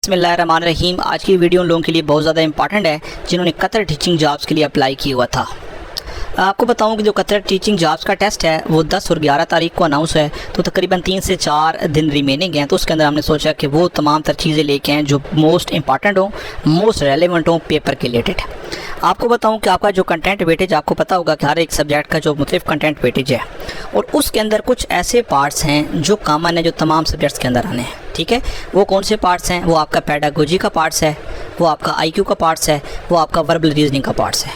बिस्मिल्लाहिर्रहमानिर्रहीम। आज की वीडियो उन लोगों के लिए बहुत ज़्यादा इंपॉर्टेंट है जिन्होंने कतर टीचिंग जॉब्स के लिए अप्लाई किया हुआ था। आपको बताऊं कि जो कतर टीचिंग जॉब्स का टेस्ट है वो 10 और 11 तारीख को अनाउंस है, तो तकरीबन 3 से 4 दिन रिमेनिंग हैं। तो उसके अंदर हमने सोचा कि वो तमाम तर चीज़ें लेके आएँ जो मोस्ट इंपॉर्टेंट हो, मोस्ट रेलेवेंट हो पेपर के रिलेटेड। आपको बताऊं कि आपका जो कंटेंट वेटेज, आपको पता होगा कि हर एक सब्जेक्ट का जो मुख्तलिफ कंटेंट वेटेज है और उसके अंदर कुछ ऐसे पार्ट्स हैं जो कॉमन है, जो तमाम सब्जेक्ट्स के अंदर आने हैं। ठीक है, वो कौन से पार्ट्स हैं? वो आपका पेडागोजी का पार्ट्स है, वो आपका आईक्यू का पार्ट्स है, वो आपका वर्बल रीजनिंग का पार्ट्स है।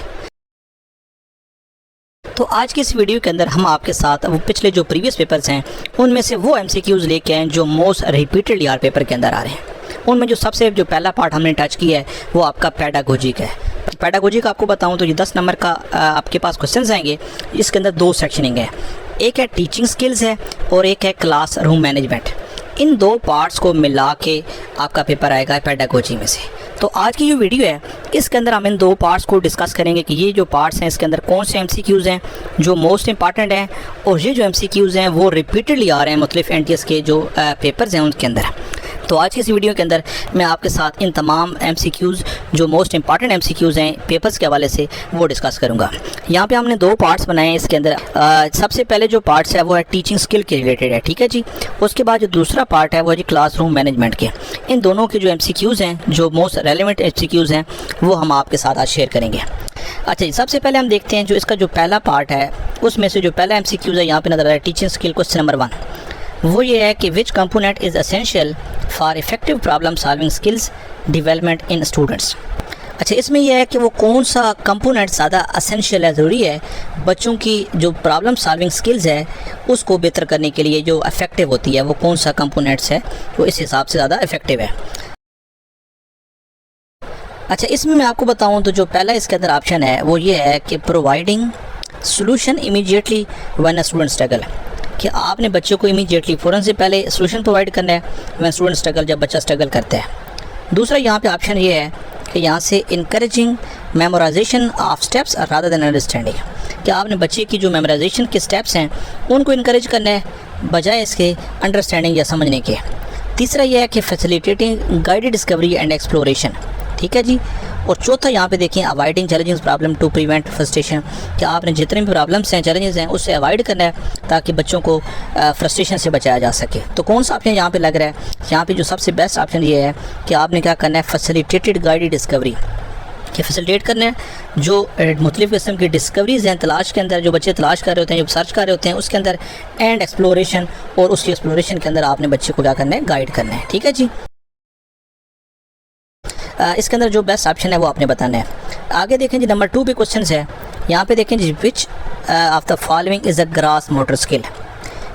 तो आज की इस वीडियो के अंदर हम आपके साथ वो पिछले जो प्रीवियस पेपर्स हैं उनमें से वो MCQs लेके आए जो मोस्ट रिपीटेड यार पेपर के अंदर आ रहे हैं। उनमें जो सबसे जो पहला पार्ट हमने टच किया है वो आपका पेडागोजी का है। पेडागोजी का आपको बताऊं तो ये 10 नंबर का आपके पास क्वेश्चंस आएंगे। इसके अंदर 2 सेक्शनिंग है, एक है टीचिंग स्किल्स है और एक है क्लास रूम मैनेजमेंट। इन 2 पार्ट्स को मिला के आपका पेपर आएगा पेडागोजी में से। तो आज की जो वीडियो है इसके अंदर हम इन 2 पार्ट्स को डिस्कस करेंगे कि ये जो पार्ट्स हैं इसके अंदर कौन से MCQs हैं जो मोस्ट इंपॉर्टेंट हैं और ये जो MCQs हैं वो रिपीटेडली आ रहे हैं मुख्तलिफ NTS के जो पेपर्स हैं उनके अंदर। तो आज की इस वीडियो के अंदर मैं आपके साथ इन तमाम MCQs जो मोस्ट इंपॉर्टेंट MCQs हैं पेपर्स के हवाले से वो डिस्कस करूंगा। यहाँ पे हमने 2 पार्ट्स बनाए हैं इसके अंदर। सबसे पहले जो पार्ट्स है वो है टीचिंग स्किल के रिलेटेड है, ठीक है जी। उसके बाद जो दूसरा पार्ट है वो है जी क्लासरूम मैनेजमेंट के। इन दोनों के जो MCQs हैं, जो मोस्ट रेलेवेंट MCQs हैं, वो हम आपके साथ आज शेयर करेंगे। अच्छा जी, सबसे पहले हम देखते हैं जो इसका जो पहला पार्ट है उसमें से जो पहला MCQs है यहाँ पे नजर आ रहा है टीचिंग स्किल क्वेश्चन नंबर 1। वो ये है कि विच component is essential for effective problem solving skills development in students. अच्छा, इसमें यह है कि वो कौन सा कंपोनेंट ज़्यादा असेंशियल है, ज़रूरी है बच्चों की जो प्रॉब्लम सॉल्विंग स्किल्स है उसको बेहतर करने के लिए जो इफेक्टिव होती है, वो कौन सा कंपोनेंट्स है वो इस हिसाब से ज़्यादा इफेक्टिव है। अच्छा, इसमें मैं आपको बताऊं तो जो पहला इसके अंदर ऑप्शन है वो ये है कि providing solution immediately when a student struggle, कि आपने बच्चों को इमीडिएटली फ़ौरन से पहले सोल्यूशन प्रोवाइड करना है व्हेन स्टूडेंट स्ट्रगल, जब बच्चा स्ट्रगल करता है। दूसरा यहाँ पे ऑप्शन ये है कि यहाँ से encouraging memorisation of steps rather than understanding, कि आपने बच्चे की जो मेमोराइजेशन के स्टेप्स हैं उनको इनकरेज करना है बजाय इसके अंडरस्टैंडिंग या समझने के। तीसरा यह है कि facilitating guided discovery and exploration, ठीक है जी। और चौथा यहाँ पे देखें avoiding challenges problem to prevent frustration, कि आपने जितने भी प्रॉब्लम्स हैं, चैलेंजेस हैं, उससे अवॉइड करना है ताकि बच्चों को फ्रस्ट्रेशन से बचाया जा सके। तो कौन सा ऑप्शन यहाँ पे लग रहा है? यहाँ पे जो सबसे बेस्ट ऑप्शन ये है कि आपने क्या करना है, फैसिलिटेटेड गाइडेड डिस्कवरी, कि फैसिलिटेट करना है जो मुख्तलिफ़ किस्म की डिस्कवरीज़ हैं तलाश के अंदर, जो बच्चे तलाश कर रहे होते हैं, जो सर्च कर रहे होते हैं उसके अंदर, एंड एक्सप्लोरेशन, और उसकी एक्सप्लोरेशन के अंदर आपने बच्चे को क्या करना है, गाइड करना है, ठीक है जी। इसके अंदर जो बेस्ट ऑप्शन है वो आपने बताना है। आगे देखें जी, नंबर 2 पे क्वेश्चन है। यहाँ पे देखें जी, which of the following is a gross motor skill.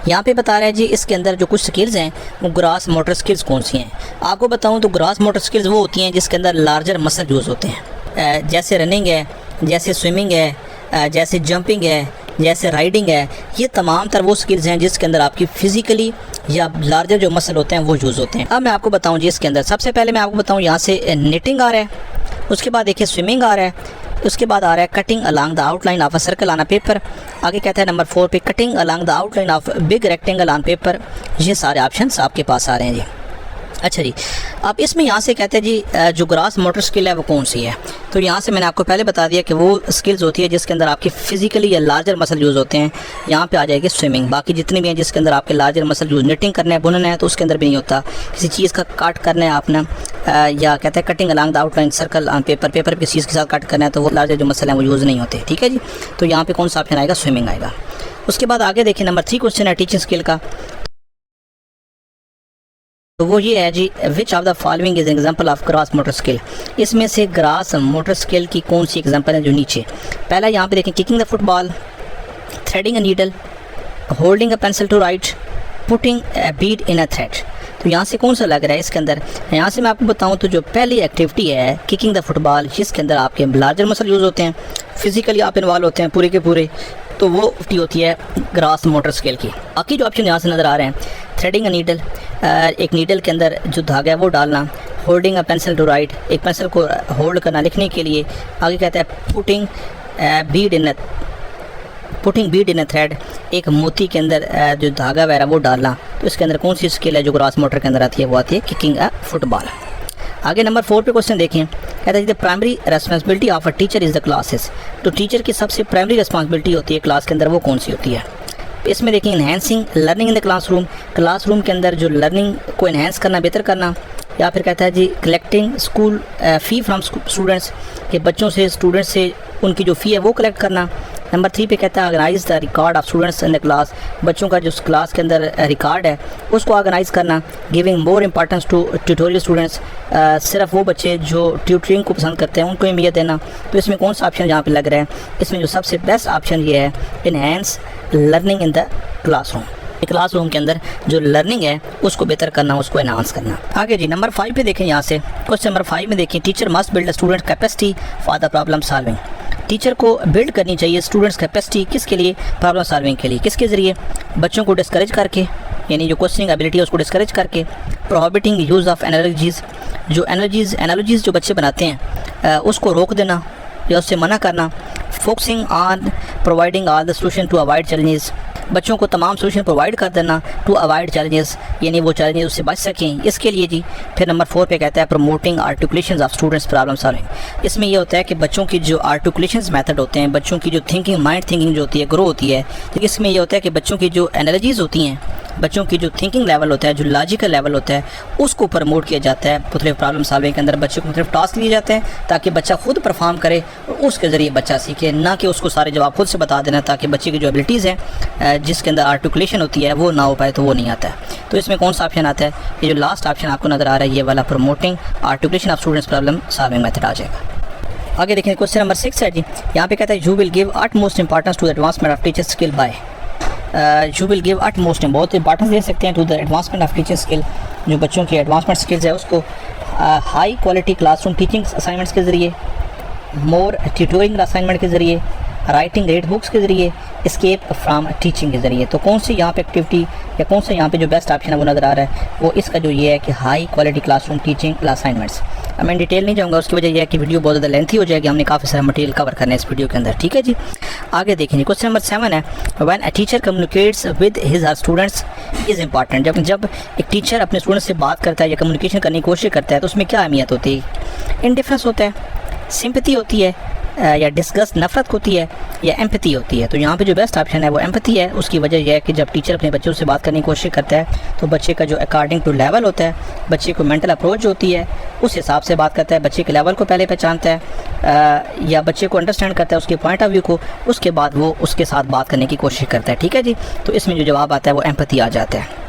यहाँ पे बता रहा है जी इसके अंदर जो कुछ स्किल्स हैं वो ग्रास मोटर स्किल्स कौन सी हैं। आपको बताऊँ तो ग्रास मोटर स्किल्स वो होती हैं जिसके अंदर लार्जर मसल यूज़ होते हैं, जैसे रनिंग है, जैसे स्विमिंग है, जैसे जंपिंग है, जैसे राइडिंग है। ये तमाम तर वो स्किल्स हैं जिसके अंदर आपकी फ़िज़िकली या लार्जर जो मसल होते हैं वो यूज़ होते हैं। अब मैं आपको बताऊं जी इसके अंदर सबसे पहले मैं आपको बताऊं यहाँ से निटिंग आ रहा है, उसके बाद देखिए स्विमिंग आ रहा है, उसके बाद आ रहा है cutting along the outline of a circle on a paper. आगे कहता है नंबर 4 पे cutting along the outline of big rectangle on paper. ये सारे ऑप्शंस आपके पास आ रहे हैं जी। अच्छा जी, अब इसमें यहाँ से कहते हैं जी जो ग्रास मोटर स्किल है वो कौन सी है। तो यहाँ से मैंने आपको पहले बता दिया कि वो स्किल्स होती है जिसके अंदर आपकी फ़िज़िकली या लार्जर मसल यूज़ होते हैं। यहाँ पे आ जाएगी स्विमिंग। बाकी जितनी भी हैं जिसके अंदर आपके लार्जर मसल यूज़, निटिंग करना है, बुनना है, तो उसके अंदर भी नहीं होता। किसी चीज़ का काट करना है आपने, या कहते हैं cutting along the outline circle on paper, paper किसी चीज़ के साथ कट करना है तो वो लार्जर जो मसल हैं वो यूज़ नहीं होते, ठीक है जी। तो यहाँ पर कौन सा ऑप्शन आएगा, स्विमिंग आएगा। उसके बाद आगे देखिए नंबर 3 क्वेश्चन है टीचिंग स्किल का। तो वो ये है जी, which of the following is example of gross motor skill. इसमें से ग्रास मोटर स्किल की कौन सी एग्जांपल है जो नीचे। पहला यहाँ पे देखें kicking the football, threading a needle, holding a pencil to write, putting a bead in a thread. तो यहाँ से कौन सा लग रहा है इसके अंदर। यहाँ से मैं आपको बताऊँ तो जो पहली एक्टिविटी है किकिंग द फुटबॉल, जिसके अंदर आपके लार्जर मसल यूज़ होते हैं, फिजिकली आप इन्वॉल्व होते हैं पूरे के पूरे, तो वो होती है ग्रास मोटर स्किल की। बाकी जो ऑप्शन यहाँ से नज़र आ रहे हैं, थ्रेडिंग अ नीडल, एक नीडल के अंदर जो धागा है वो डालना, holding a pencil to write, एक पेंसिल को होल्ड करना लिखने के लिए। आगे कहता है putting bead in a thread, एक मोती के अंदर जो धागा वगैरह वो डालना। तो इसके अंदर कौन सी स्किल है जो ग्रास मोटर के अंदर आती है, वो आती है किकिंग अ फुटबॉल। आगे नंबर 4 पे क्वेश्चन देखें, कहता है the primary responsibility of a teacher is the classes. तो टीचर की सबसे प्राइमरी रिस्पॉन्सिबिलिटी होती है क्लास के अंदर, वो कौन सी होती है? इसमें देखिए enhancing learning in the classroom, classroom के अंदर जो लर्निंग को इन्हेंस करना, बेहतर करना, या फिर कहता है जी collecting school fee from students, के बच्चों से स्टूडेंट्स से उनकी जो फ़ी है वो कलेक्ट करना। नंबर 3 पे कहता है organise the record of students in the class, बच्चों का जो क्लास के अंदर रिकॉर्ड है उसको ऑर्गेनाइज करना। Giving more importance to tutorial students, सिर्फ वो बच्चे जो ट्यूटरिंग को पसंद करते हैं उनको अहमियत देना। तो इसमें कौन सा ऑप्शन यहाँ पे लग रहा है? इसमें जो सबसे बेस्ट ऑप्शन ये है, enhance learning in the classroom, classroom के अंदर जो लर्निंग है उसको बेहतर करना, उसको एनहांस करना। आगे जी नंबर 5 पे देखें, यहाँ से क्वेश्चन नंबर 5 में देखें, teacher must build student capacity for the problem solving. Teacher को बिल्ड करनी चाहिए स्टूडेंट्स कैपेसिटी, किसके लिए? प्रॉब्लम सॉल्विंग के लिए। किसके ज़रिए? बच्चों को डिस्करेज करके, यानी जो क्वेश्चनिंग एबिलिटी है उसको डिस्करेज करके। प्रोहिबिटिंग यूज़ ऑफ एनालॉजीज़, जो एनालॉजीज़ जो बच्चे बनाते हैं उसको रोक देना या उससे मना करना। Focusing on providing all the solution to avoid challenges, बच्चों को तमाम सोल्यूशन प्रोवाइड कर देना टू अवॉइड चैलेंजेस, यानी वो चैलेंजेस उससे बच सकें, इसके लिए जी। फिर नंबर 4 पे कहता है promoting articulations of students problem solving. इसमें ये होता है कि बच्चों की जो आर्टिकुलेशंस मेथड होते हैं, बच्चों की जो थिंकिंग, माइंड थिंकिंग जो होती है, ग्रो होती है। तो इसमें ये होता है कि बच्चों की जो एनालॉजीज़ होती हैं, बच्चों की जो थिंकिंग लेवल होता है, जो लॉजिकल लेवल होता है, उसको प्रमोट किया जाता है। मुख्तलिफ प्रॉब्लम सॉल्विंग के अंदर बच्चे को मुख्तलिफ टास्क दिए जाते हैं ताकि बच्चा खुद परफॉर्म करे और उसके ज़रिए बच्चा सीखे, ना कि उसको सारे जवाब खुद से बता देना, ताकि बच्चे की जो एबिलिटीज़ हैं जिसके अंदर आर्टिकुलेशन होती है वो ना हो पाए, तो वो नहीं आता है। तो इसमें कौन सा ऑप्शन आता है? ये जो लास्ट ऑप्शन आपको नज़र आ रहा है ये वाला, promoting articulation of students problem solving method आ जाएगा। आगे देखें क्वेश्चन नंबर 6 है जी, यहाँ पे कहता है you will give utmost importance to the advancement of teacher skill by. You will give utmost, बहुत इंपॉर्टेंस दे सकते हैं to the advancement of teacher skill, जो बच्चों की एडवांसमेंट स्किल्स है उसको high quality classroom teaching assignments के ज़रिए, मोर ट्यूटोरिंग असाइनमेंट के ज़रिए, राइटिंग ग्रेड बुक्स के ज़रिए, एस्केप फ्राम टीचिंग के ज़रिए। तो कौन सी यहाँ पे एक्टिविटी या कौन सा यहाँ पे जो बेस्ट ऑप्शन है वो नज़र आ रहा है? वो इसका जो ये है कि high quality classroom teaching assignments. अब मैं डिटेल नहीं जाऊँगा, उसकी वजह यह है कि वीडियो बहुत ज़्यादा लेंथी हो जाएगी, हमने काफ़ी सारा मटेरियल कवर करना है इस वीडियो के अंदर, ठीक है जी। आगे देखेंगे क्वेश्चन नंबर 7 है, when a teacher communicates with his her students is important. जब एक टीचर अपने स्टूडेंट्स से बात करता है या कम्युनिकेशन करने की कोशिश करता है तो उसमें क्या अहमियत होती है? इंडिफरेंस होता है, सिंपैथी होती है, या डिस्गस्ट नफरत होती है, या एम्पैथी होती है। तो यहाँ पे जो बेस्ट ऑप्शन है वो एम्पैथी है। उसकी वजह यह है कि जब टीचर अपने बच्चों से बात करने की कोशिश करता है तो बच्चे का जो अकॉर्डिंग टू लेवल होता है, बच्चे को मेंटल अप्रोच होती है उस हिसाब से बात करता है, बच्चे के लेवल को पहले पहचानता है या बच्चे को अंडरस्टैंड करता है उसके पॉइंट ऑफ व्यू को, उसके बाद वो उसके साथ बात करने की कोशिश करता है, ठीक है जी। तो इसमें जो जवाब आता है वो एम्पैथी आ जाता है।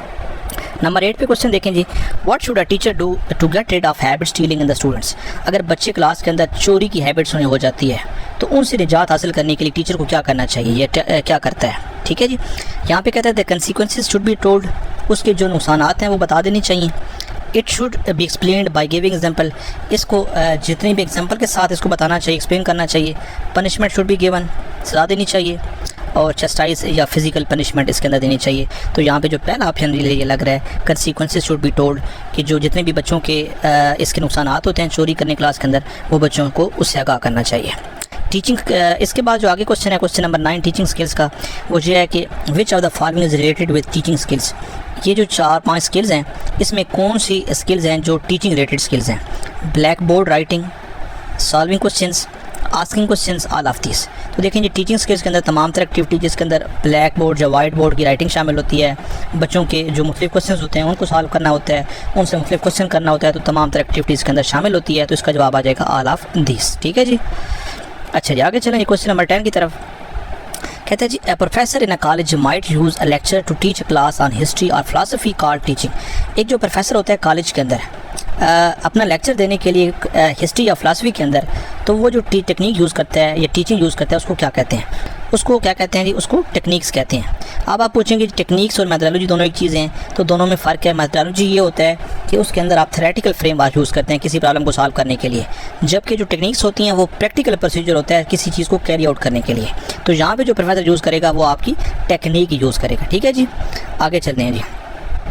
नंबर 8 पे क्वेश्चन देखें जी, what should a teacher do to get rid of habit stealing in the students. अगर बच्चे क्लास के अंदर चोरी की हैबिट्स उन्हें हो जाती है तो उनसे निजात हासिल करने के लिए टीचर को क्या करना चाहिए या क्या करता है, ठीक है जी। यहाँ पे कहता है the consequences should be told, उसके जो नुकसान हैं वो बता देने चाहिए। It should be explained by giving example, इसको जितनी भी एग्जाम्पल के साथ इसको बताना चाहिए, एक्सप्लेन करना चाहिए। पनिशमेंट शुड बी गिवन, सजा देनी चाहिए, और चस्टाइज या फिजिकल पनिशमेंट इसके अंदर देनी चाहिए। तो यहाँ पे जो पहला ऑप्शन ये लग रहा है, कंसिक्वेंसेस शुड बी टोल्ड, कि जो जितने भी बच्चों के इसके नुकसान होते हैं चोरी करने क्लास के अंदर, वो बच्चों को उससे आगाह करना चाहिए। टीचिंग, इसके बाद जो आगे क्वेश्चन है क्वेश्चन नंबर 9 टीचिंग स्किल्स का, वो ये है कि विच of the following is related with teaching skills. ये जो 4-5 स्किल्स हैं इसमें कौन सी स्किल्स हैं जो टीचिंग रिलेटेड स्किल्स हैं? Black board writing, solving questions, asking questions, all of this. तो देखें जी टीचिंग स्किल्स के अंदर तमाम तरह एक्टिविटी जिसके अंदर ब्लैक बोर्ड या वाइट बोर्ड की राइटिंग शामिल होती है, बच्चों के जो मुख्तलिफ क्वेश्चंस होते हैं उनको सॉल्व करना होता है, उनसे मुख्तलिफ क्वेश्चन करना होता है, तो तमाम तरह एक्टिविटीज़ के अंदर शामिल होती है। तो इसका जवाब आ जाएगा ऑल ऑफ दिस, ठीक है जी। अच्छा जी आगे चलें क्वेश्चन नंबर 10 की तरफ। कहते हैं जी a professor in a college might use a lecture to teach a class on history और फिलासफी कॉल्ड टीचिंग। एक जो प्रोफेसर होता है कॉलेज के अंदर अपना लेक्चर देने के लिए हिस्ट्री या फिलासफी के अंदर, तो वो जो टेक्निक यूज़ करता है या टीचिंग यूज़ करता है उसको क्या कहते हैं? उसको क्या कहते हैं जी? उसको टेक्निक्स कहते हैं। अब आप पूछेंगे टेक्निक्स और मेथोडोलॉजी दोनों एक चीज़ें हैं, तो दोनों में फ़र्क है। मेथोडोलॉजी ये होता है कि उसके अंदर आप थ्योरेटिकल फ्रेमवर्क यूज़ करते हैं किसी प्रॉब्लम को सॉल्व करने के लिए, जबकि जो टेक्निक्स होती हैं वो प्रैक्टिकल प्रोसीजर होता है किसी चीज़ को कैरी आउट करने के लिए। तो यहाँ पर जो प्रोफेसर यूज़ करेगा वो आपकी टेक्निक यूज़ करेगा, ठीक है जी। आगे चलते हैं जी।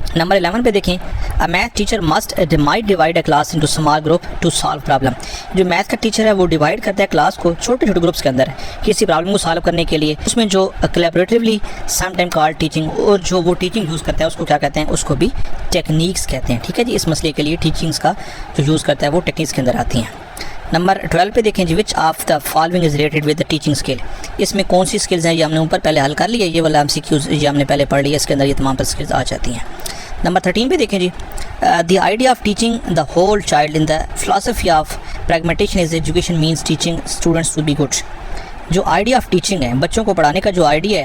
नंबर 11 पे देखें, a math teacher might divide a class into small group to solve problem. जो मैथ का टीचर है वो डिवाइड करता है क्लास को छोटे छोटे ग्रुप्स के अंदर किसी प्रॉब्लम को सॉल्व करने के लिए। उसमें जो collaboratively some time called teaching, और जो वो टीचिंग यूज़ करता है उसको क्या कहते हैं, उसको भी टेक्निक्स कहते हैं। ठीक है जी, इस मसले के लिए टीचिंग्स का जो यूज़ करता है वो टेक्निक्स के अंदर आती हैं। नंबर 12 पे देखें जी, which of the following is related with the teaching skill. इसमें कौन सी स्किल्स हैं, ये हमने ऊपर पहले हल कर लिया, ये वाला MCQs ये हमने पहले पढ़ लिया, इसके अंदर ये तमाम स्किल्स आ जाती हैं। नंबर 13 पे देखें जी, the idea of teaching the whole child in the philosophy of pragmatism is education means teaching students to be good. जो आइडिया ऑफ टीचिंग है, बच्चों को पढ़ाने का जो आइडिया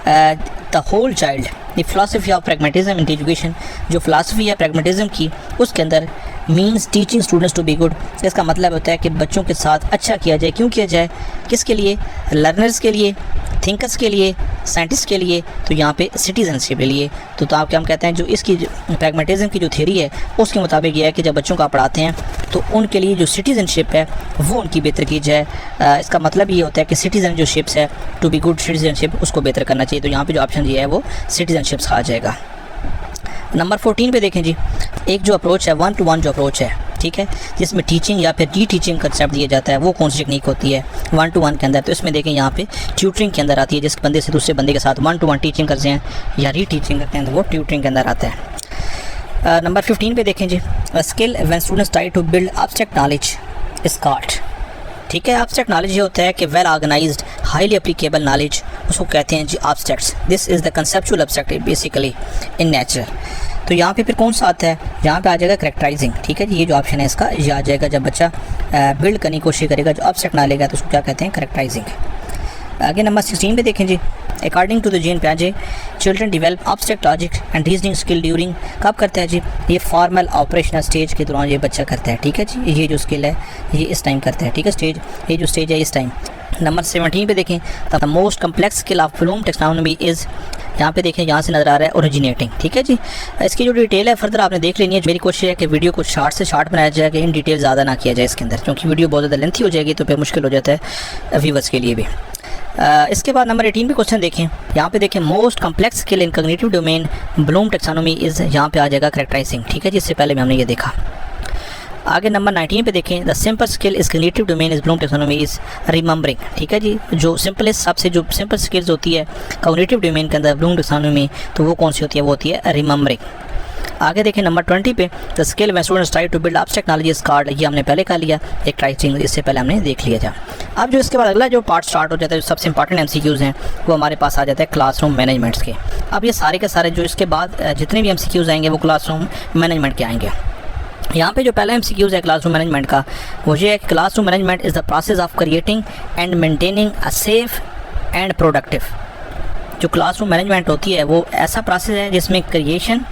है, the whole child the philosophy of pragmatism in education, जो philosophy है प्रैग्मेटिज्म की उसके अंदर means teaching students to be good. इसका मतलब होता है कि बच्चों के साथ अच्छा किया जाए। क्यों किया जाए, किसके लिए, लर्नर्स के लिए, थिंकर्स के लिए, साइंटिस्ट के लिए, तो यहाँ पे सिटीजनशिप के लिए। तो आप क्या हम कहते हैं, जो इसकी प्रैग्मेटिज्म की जो थ्योरी है उसके मुताबिक ये है कि जब बच्चों को आप पढ़ाते हैं तो उनके लिए जो सिटीजनशिप है वो उनकी बेहतर की जाए। इसका मतलब ये होता है कि सिटीजन जो शिप्स है, टू बी गुड सिटीजनशिप, उसको बेहतर करना चाहिए। तो यहाँ पे जो ऑप्शन ये है वो सिटीजनशिप्स आ जाएगा। नंबर 14 पे देखें जी, एक जो अप्रोच है 1 to 1 जो अप्रोच है, ठीक है, जिसमें टीचिंग या फिर री टीचिंग कंसेप्ट दिया जाता है, वो कौन सी टेक्निक होती है 1 to 1 के अंदर। तो इसमें देखें यहाँ पे ट्यूटरिंग के अंदर आती है, जिस बंदे से दूसरे बंदे के साथ 1 to 1 टीचिंग करते हैं या री टीचिंग करते हैं तो वो ट्यूटरिंग के अंदर आता है। नंबर 15 पे देखें जी, skill when students try to build abstract knowledge is called. ठीक है, एब्स्ट्रैक्ट नॉलेज ये होता है कि well organised highly applicable knowledge, उसको कहते हैं जी abstracts. This is the conceptual abstract basically in nature. तो यहाँ पे फिर कौन सा आता है, यहाँ पे आ जाएगा करेक्टराइजिंग। ठीक है जी, ये जो ऑप्शन है इसका ये आ जाएगा। जब बच्चा बिल्ड करने की कोशिश करेगा जो एब्स्ट्रैक्ट नॉलेज है तो उसको क्या कहते हैं, करेक्टराइजिंग। आगे नंबर 16 पे देखें जी, अकॉर्डिंग टू द जीन पियाजे children develop abstract logic and reasoning skill during, कब करता है जी, ये फॉर्मल ऑपरेशनल स्टेज के दौरान ये बच्चा करता है। ठीक है जी, ये जो स्किल है ये इस टाइम करता है। ठीक है, स्टेज ये जो स्टेज है इस टाइम। नंबर 17 पे देखें, the most complex skill of Bloom taxonomy is, यहाँ पे देखें, यहाँ से नज़र आ रहा है ओरिजिनेटिंग। ठीक है जी, इसकी जो डिटेल है फर्दर आपने देख लेनी है। मेरी कोशिश है कि वीडियो को शार्ट से शार्ट बनाया जाए, कि इन डिटेल ज़्यादा ना किया जाए इसके अंदर, क्योंकि वीडियो बहुत ज़्यादा लेंथी हो जाएगी तो फिर मुश्किल हो जाता है व्यूवर्स के लिए भी। इसके बाद नंबर 18 पे क्वेश्चन देखें, यहाँ पे देखें most complex skill in cognitive domain Bloom taxonomy is, यहाँ पे आ जाएगा करेक्टराइजिंग। ठीक है जी, इससे पहले हमने ये देखा। आगे नंबर 19 पे देखें, the simple skill is cognitive domain is Bloom taxonomy is remembering. ठीक है जी, जो सिंपलेस्ट सबसे जो सिंपल स्किल्स होती है कॉग्निटिव डोमेन के अंदर ब्लूम टेक्सोनॉमी, तो वो कौन सी होती है, वो होती है रिमेंबरिंग। आगे देखें नंबर 20 पे, the skill when students try to build abstract knowledge is called, ये हमने पहले कर लिया, एक ट्राइचिंग इससे पहले हमने देख लिया था। अब जो इसके बाद अगला जो पार्ट स्टार्ट हो जाता है, जो सबसे इंपॉर्टेंट MCQs हैं वो हमारे पास आ जाता है क्लासरूम मैनेजमेंट्स के। अब ये सारे के सारे जो इसके बाद जितने भी MCQs आएंगे वो क्लासरूम मैनेजमेंट के आएंगे। यहाँ पे जो पहला MCQs है क्लासरूम मैनेजमेंट का, वो ये है कि classroom management is the process of creating and maintaining a safe and productive. जो क्लासरूम मैनेजमेंट होती है वो ऐसा प्रोसेस है जिसमें creation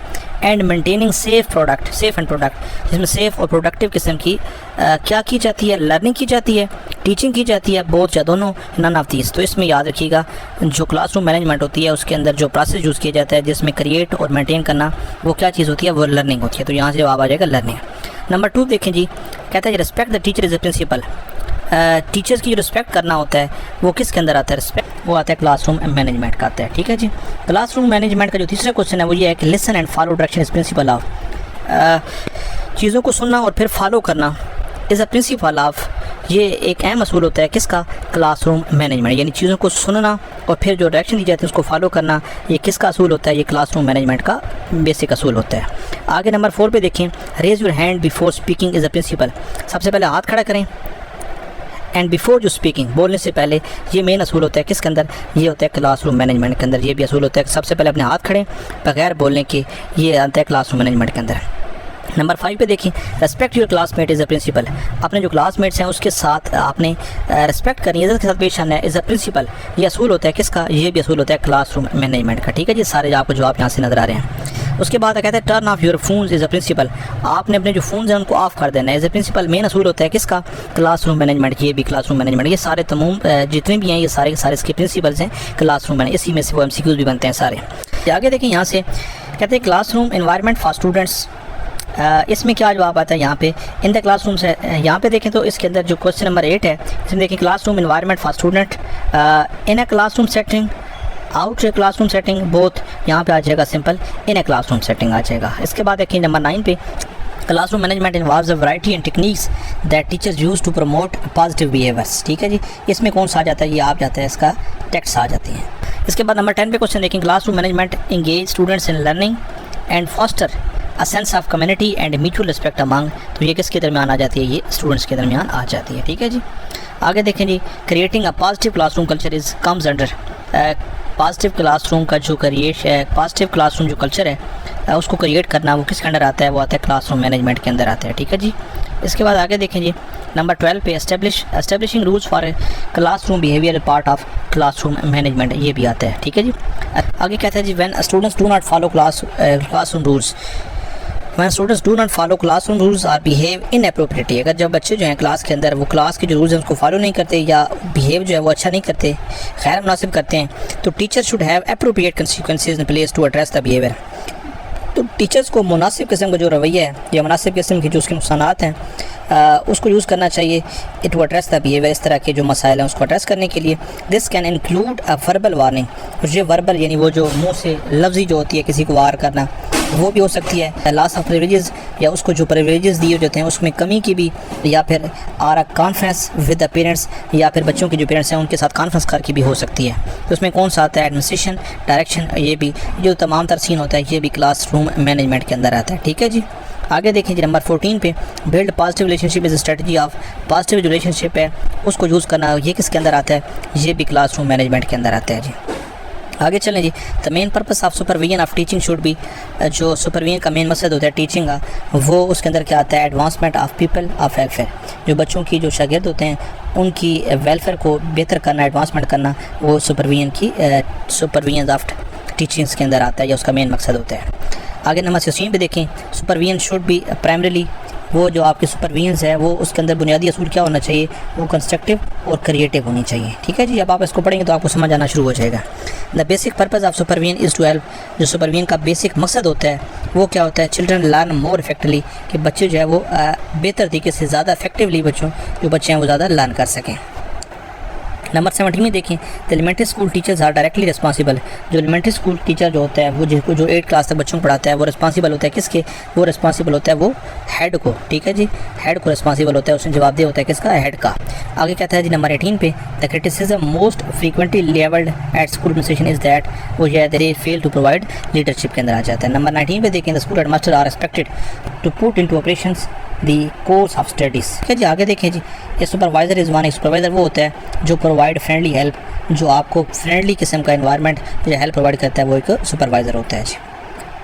and maintaining safe and product, जिसमें सेफ और प्रोडक्टिव किस्म की क्या की जाती है, लर्निंग की जाती है, टीचिंग की जाती है, बोथ या दोनों, नन ऑफ दीज। तो इसमें याद रखिएगा जो क्लासरूम मैनेजमेंट होती है उसके अंदर जो प्रोसेस यूज़ किया जाता है जिसमें क्रिएट और मेंटेन करना, वो क्या चीज़ होती है, वो लर्निंग होती है। तो यहाँ से जवाब आ जाएगा लर्निंग। नंबर 2 देखें जी, कहता है respect the teacher is a principle. Teachers की जो रिस्पेक्ट करना होता है वो किसके अंदर आता है, रिस्पेक्ट वो आता है क्लासरूम मैनेजमेंट का आता है। ठीक है जी, क्लासरूम मैनेजमेंट का जो तीसरा क्वेश्चन है वो ये है कि listen and follow direction is principle of, चीज़ों को सुनना और फिर फॉलो करना इज़ अ प्रिंसिपल ऑफ, ये एक अहम असूल होता है किसका, क्लासरूम मैनेजमेंट। यानी चीज़ों को सुनना और फिर जो डायरेक्शन दी जाती है उसको फॉलो करना, ये किसका असूल होता है, ये क्लासरूम मैनेजमेंट का बेसिक असूल होता है। आगे नंबर 4 पे देखें, raise your hand before speaking is a principle. सबसे पहले हाथ खड़ा करें एंड बिफोर जो स्पीकिंग, बोलने से पहले, ये मेन असूल होता है किसके अंदर, ये होता है क्लासरूम मैनेजमेंट के अंदर। ये भी असूल होता है कि सबसे पहले अपने हाथ खड़े बगैर बोलने के, ये आता है क्लासरूम मैनेजमेंट के अंदर। नंबर 5 पे देखिए, respect your classmate is a principle. अपने जो क्लासमेट्स हैं उसके साथ आपने रेस्पेक्ट करनी है, इज्जत के साथ पेश आना है, इज़ अ प्रिंसिपल। ये असूल होता है किसका, ये भी असूल होता है क्लासरूम मैनेजमेंट का। ठीक है जी, सारे आपको जवाब यहाँ से नज़र आ रहे हैं। उसके बाद कहता है turn off your phones is a principle. आपने अपने जो फ़ोन हैं उनको ऑफ कर देना है, एज अ प्रिंसिपल। मेन असूल होता है किसका, क्लासरूम मैनेजमेंट। ये भी क्लासरूम मैनेजमेंट, ये सारे तमाम जितने भी हैं ये सारे के सारे इसके प्रिंसिपल्स हैं क्लासरूम मैनेजमेंट। इसी में से वो MCQs भी बनते हैं सारे। आगे देखें, यहाँ से कहते हैं क्लासरूम एनवायरनमेंट फॉर स्टूडेंट्स। इसमें क्या जवाब आता है यहाँ पे, इन द क्लासरूम से। यहाँ पे देखें तो इसके अंदर जो क्वेश्चन नंबर 8 है इसमें देखें classroom environment for student in a classroom setting out classroom setting both यहाँ पे आ जाएगा simple, in a classroom setting आ जाएगा। इसके बाद देखिए नंबर 9 पे classroom management involves a variety and techniques that teachers use to promote positive behaviours. ठीक है जी, इसमें कौन सा आ जाता है, ये आप जाता है इसका टेक्स्ट आ जाती है। इसके बाद नंबर 10 पे क्वेश्चन देखें, classroom management engage students in learning and foster a sense of community and mutual respect among. तो ये किसके दरमियान आ जाती है, ये स्टूडेंट्स के दरमियान आ जाती है। ठीक है जी, आगे देखें जी, creating a positive classroom culture is comes under. Positive classroom का जो पॉजिटिव क्लासरूम जो कल्चर है उसको क्रिएट करना वो किसके अंडर आता है, वो आता है क्लासरूम मैनेजमेंट के अंदर आता है। ठीक है जी, इसके बाद आगे देखें जी नंबर 12 पे establishing rules for classroom behaviour part of classroom management, ये भी आता है। ठीक है जी, आगे कहता है जी when students do not follow classroom rules, when students do not follow classroom rules or behave inappropriately. अगर जब बच्चे जो हैं क्लास के अंदर वो क्लास के जो रूल्स हैं उसको फॉलो नहीं करते या बिहेव जो है वो अच्छा नहीं करते, गैर मुनासिब करते हैं, तो teacher should have appropriate consequences in place to address the behaviour. तो टीचर्स को मुनासिब किस्म का जो रवैया है या मुनासिब किस्म के जो उसके नुकसानात हैं उसको यूज़ करना चाहिए टू एड्रेस द बिहेवियर। इस तरह के जो मसाइल हैं उसको एड्रेस करने के लिए this can include a verbal warning. ये वर्बल यानी वो जो मुँह से लफ्ज़ी जो होती है किसी को वार करना, वो भी हो सकती है। लॉस ऑफ प्रिविलेजेस या उसको जो प्रिविलेजेस दिए जाते हैं उसमें कमी की भी, या फिर or conference with the parents, या फिर बच्चों के जो पेरेंट्स हैं उनके साथ कॉन्फ्रेंस करके भी हो सकती है। तो उसमें कौन सा आता है, एडमिनिस्ट्रेशन डायरेक्शन, ये भी जो तमाम तरसीन होता है ये भी क्लासरूम मैनेजमेंट के अंदर आता है। ठीक है जी, आगे देखें जी नंबर 14 पे build positive relationship is strategy of positive relationship है उसको यूज़ करना, ये किसके अंदर आता है, ये भी क्लासरूम मैनेजमेंट के अंदर आता है जी। आगे चलें जी, the main purpose of supervision of teaching should be, जो सुपरविजन का मेन मकसद होता है टीचिंग का, वो उसके अंदर क्या आता है, advancement of people of welfare. जो बच्चों की जो शागिर्द होते हैं उनकी वेलफेयर को बेहतर करना, एडवांसमेंट करना, वो सुपरविजन ऑफ टीचिंग्स के अंदर आता है या उसका मेन मकसद होता है। आगे नंबर 16 पे देखें, सुपरविजन शुड बी प्राइमरीली, वो जो आपके सुपरविजन है वो उसके अंदर बुनियादी असूल क्या होना चाहिए, वो कंस्ट्रक्टिव और क्रिएटिव होनी चाहिए। ठीक है जी, अब आप इसको पढ़ेंगे तो आपको समझ आना शुरू हो जाएगा। The basic purpose of supervision is to help, जो सुपरविजन का बेसिक मकसद होता है वो क्या होता है, चिल्ड्रन लर्न मोर इफेक्टिवली, कि बच्चे जो है वो बेहतर तरीके से, ज़्यादा इफेक्टिवली जो बच्चे हैं वो ज़्यादा लर्न कर सकें। नंबर 17 में देखें, the elementary school teachers are directly responsible. जो एलिमेंट्री स्कूल टीचर जो होता है वो जिसको जो 8 क्लास तक बच्चों को पढ़ाता है वो रिस्पॉन्सिबल होता है किसके, वो रिस्पॉन्सिबल होता है वो हेड को। ठीक है जी, हेड को रिस्पॉन्सिबल होता है, उसने जवाबदेह होता है किसका, हेड का। आगे कहता है जी नंबर 18 पे, the criticism most frequently levelled at school administration is that, वो जो है they fail to provide leadership के अंदर आ जाता है। नंबर 19 पे देखें, the school headmaster are expected to put into operations the course of studies. ठीक है जी, आगे देखें जी, ये सुपरवाइज़र इज़ वन, सुपरवाइज़र वो होता है जो प्रोवाइड फ्रेंडली हेल्प, जो आपको फ्रेंडली किस्म का इन्वायरमेंट जो हेल्प प्रोवाइड करता है वो एक सुपरवाइज़र होता है जी।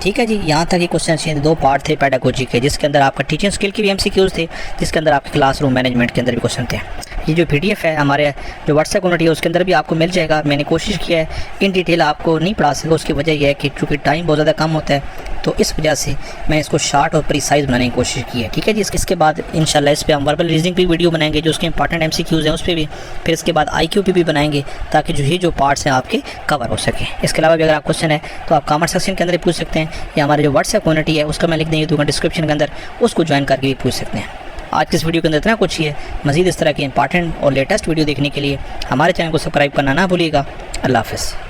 ठीक है जी, यहाँ तक ये क्वेश्चन अच्छे 2 पार्ट थे पेडागोजी के, जिसके अंदर आपका टीचिंग स्किल की भी MCQs थे, जिसके अंदर आपके क्लासरूम मैनेजमेंट के अंदर भी क्वेश्चन थे। ये जो PDF है हमारे जो व्हाट्सएप कम्युनिटी है उसके अंदर भी आपको मिल जाएगा। मैंने कोशिश किया है इन डिटेल आपको नहीं पढ़ा सका, उसकी वजह यह है कि चूँकि टाइम बहुत ज़्यादा कम होता है, तो इस वजह से मैं इसको शार्ट और प्रिसाइज बनाने की कोशिश की है। ठीक है जी, इसके बाद इंशाल्लाह इस पर हम वर्बल रीजनिंग की वीडियो बनाएंगे, जो उसके इंपॉर्टेंट MCQs हैं उस पर भी, फिर इसके बाद IQ पे भी बनाएंगे, ताकि जो ये जो पार्ट्स हैं आपके कवर हो सके। इसके अलावा भी अगर आप क्वेश्चन है तो आप कमेंट सेक्शन के अंदर पूछ सकते हैं, या हमारे जो व्हाट्सएप कम्युनिटी है उसका मैं लिख देंगे तो डिस्क्रिप्शन के अंदर, उसको ज्वाइन करके भी पूछ सकते हैं। आज की इस वीडियो के अंदर इतना कुछ ही है। मज़ीद इस तरह के इंपॉर्टेंट और लेटेस्ट वीडियो देखने के लिए हमारे चैनल को सब्सक्राइब करना ना भूलिएगा। अल्लाह हाफ़िज़।